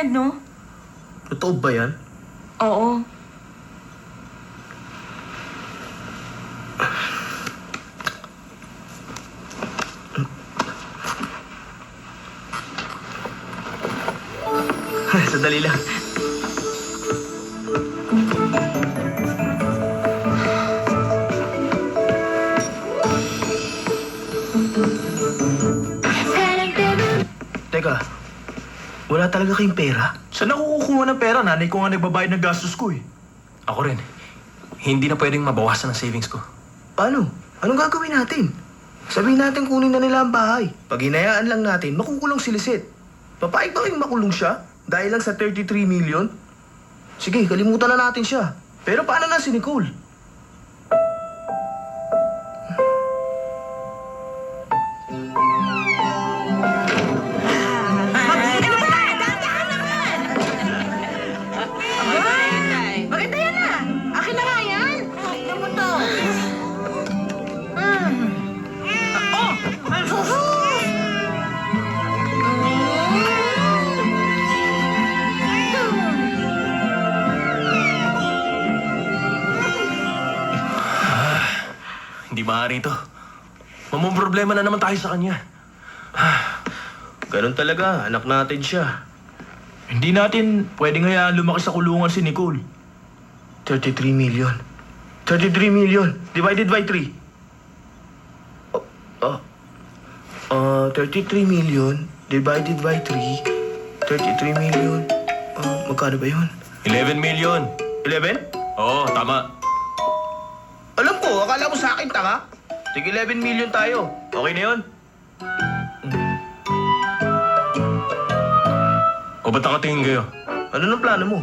no? Totoo ba yan? Oo. Sandali lang. Teka, wala talaga kayong pera? Saan ako kukuha ng pera? Nanay ko nga nagbabayad ng gastos ko eh. Ako rin. Hindi na pwedeng mabawasan ang savings ko. Paano? Anong gagawin natin? Sabihin natin kunin na nila ang bahay. Pag hinayaan lang natin, makukulong si Lisette. Papayag ba kayong makulong siya? Dahil lang sa 33 million? Sige, kalimutan na natin siya. Pero paano na si Nicole? Maganda yan ah! Akin na nga yan! Tignan mo to! Hindi maaari ito. Mamumroblema na naman tayo sa kanya. Ganun talaga, anak natin siya. Hindi natin pwedeng hayaan lumaki sa kulungan si Nicole. 33 million. 33 million divided by 3. 33 million divided by 3. 33 million. Magkano ba yun? 11 million. 11? Oo, tama. Alam ko, akala mo sa akin, tanga. Tig 11 million tayo. Okay na yun? O ba't nakatingin kayo? Ano nang plano mo?